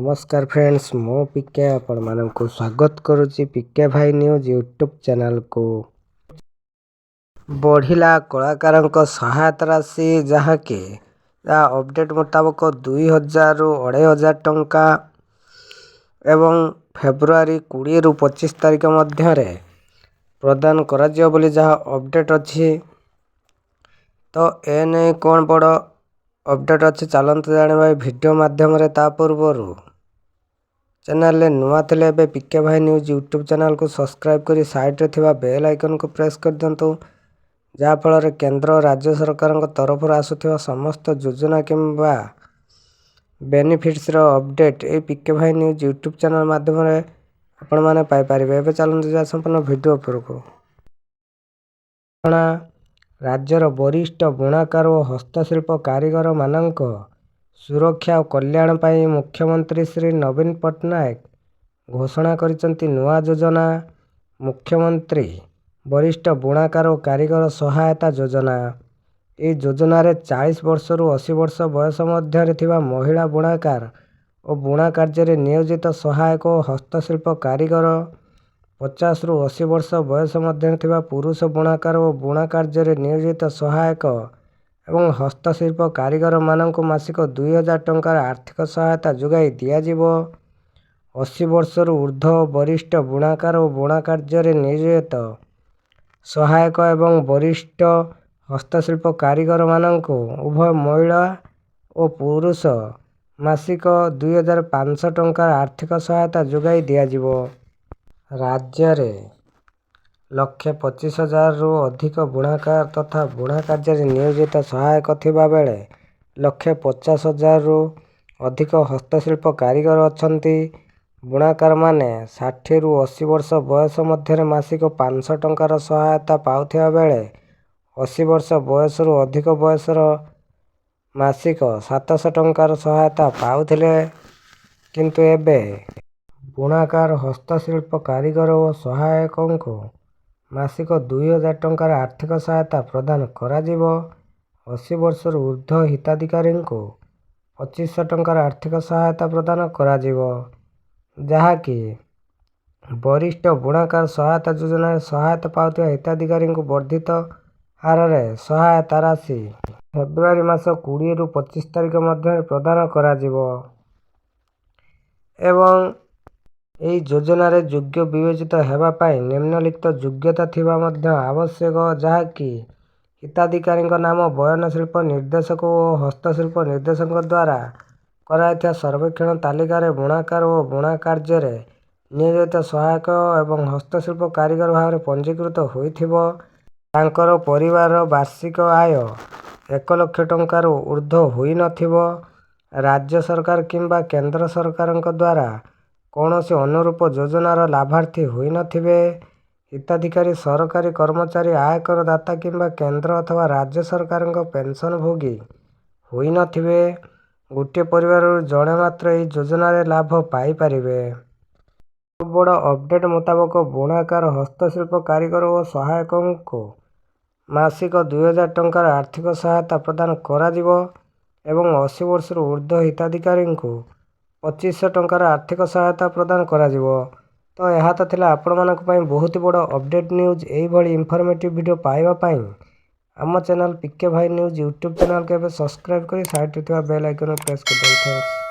नमस्कार फ्रेंड्स, मो पिके आपण मानक स्वागत करुच्ची पिके भाई न्यूज यूट्यूब चैनल को। बढ़िला कलाकार सहायता राशि जहाँकि अपडेट मुताबक 2000 रु 2500 टंका एवं फेब्रुआरी 20 रु 25 तारिख मध्य प्रदान करा जियो बोली जहाँ अपडेट अच्छी। तो एने कौन बड़ अपडेट अच्छी चलते जाना वीडियो माध्यम रे। ता पूर्वर चैनल रे नुआ थे पिके भाई न्यूज यूट्यूब चैनल को सब्सक्राइब करी साइड रे थिबा बेल आइकन को प्रेस कर दिंतु, जहाँ फल केंद्र और राज्य सरकार तरफ आसुथिबा समस्त योजना किंबा बेनिफिट्स रो अपडेट ए पिके भाई न्यूज यूट्यूब चैनल माध्यम रे आपण माने पाई परिबे। एबे चलନ୍ତୁ जा संपूर्ण वीडियो पर को। राज्यर वरिष्ठ बुणाकार और हस्तशिल्प कारीगर मानक सुरक्षा और कल्याण पाई मुख्यमंत्री श्री नवीन पट्टनायक घोषणा करिसंती नुआ योजना। मुख्यमंत्री वरिष्ठ बुणाकार और कारीगर सहायता योजना। ये योजना रे 40 वर्ष रु 80 वर्ष बयस मध्य थिबा महिला बुणाकार और बुणा कार्य नियोजित सहायक और हस्तशिल्प कारीगर, 50 रु 80 वर्ष बयस मध्य थिबा पुरुष बुणाकार और बुणा कार्य नियोजित सहायक एवं हस्तशिल्प कारीगर मानक मासिक 2000 टंकार आर्थिक सहायता जोगाई दियाजिबो। 80 वर्ष रु ऊर्ध्व वरिष्ठ बुणाकार और बुणा कार्य नियोजित सहायक एवं वरिष्ठ हस्तशिल्प कारीगर मानक उभय महिला और पुरुष मासिक 2500 टंकार आर्थिक सहायता जोगाई दियाजिबो। राज्य रे 1,25,000 रु अधिक बुणाकार तथा बुणा कार्य नियोजित सहायक थिबा बेले 1,50,000 रु अधिक हस्तशिल्प कारीगर अछंती। बुणाकार माने 60 रु 80 वर्ष बयस मध्य मासिक 500 टंकार सहायता पाउथिबा बेले 80 वर्ष बयस रु अधिक बयसर मासिक 700 टंकार सहायता पाउथिले। किंतु एबे बुणाकार हस्तशिल्प कारीगर और सहायकों को मासिक 2000 टंकार आर्थिक सहायता प्रदान कराजिबो। 80 वर्ष रु ऊर्ध्व हिताधिकारी को 2500 टंकार आर्थिक सहायता प्रदान कराजिबो, जहाँकि वरिष्ठ बुणाकार सहायता योजना सहायता पाउथिबा हिताधिकारी को वर्धित हार रे सहायता राशि फेब्रुआरी मास 20 रु 25 तारिख मध्य प्रदान कराजिबो। एवं यही योजना रे योग्य विवेचित हेबा पाई निम्नलिखित योग्यता थिबा मध्य आवश्यक, जहाँकि हिताधिकारी नाम बयन शिल्प निर्देशक और हस्तशिल्प निर्देशक द्वारा कराइथिबा सर्वेक्षण तालिका रे बुणाकार और बुणा कार्य रे नियोजित सहायक एवं हस्तशिल्प कारीगर भाव पंजीकृत होइथिबो। तांकर परिवार वार्षिक आय 1 लाख टंकार ऊर्ध्व होई नथिबो। राज्य सरकार किंबा केंद्र सरकार द्वारा कौनसी अनुरूप योजनार लाभार्थी होई नथिबे। हिताधिकारी सरकारी कर्मचारी, आयकर दाता किंबा केंद्र अथवा राज्य सरकार पेंशन भोगी होई नथिबे। गोटे परिवार जड़े मात्र यह योजना रे लाभ पाई परिबे। बड़ अपडेट मुताबक बुणाकार हस्तशिल्प कारीगर और सहायकों को मासिक 2000 टंकार आर्थिक सहायता प्रदान कराजिबो एवं 80 वर्ष रु ऊर्ध्व हिताधिकारी को 2500 टंकार आर्थिक सहायता प्रदान कराजिबो। तो यह तो थिला आपण मानक पई बहुत बड़ अपडेट न्यूज। एही भली इनफॉर्मेटिव वीडियो पाइबा पई आम चैनल पिके भाई न्यूज यूट्यूब चैनल के सब्सक्राइब करी साइड रे थिबा बेल आइकन प्रेस कर दियौ। थैंक्स।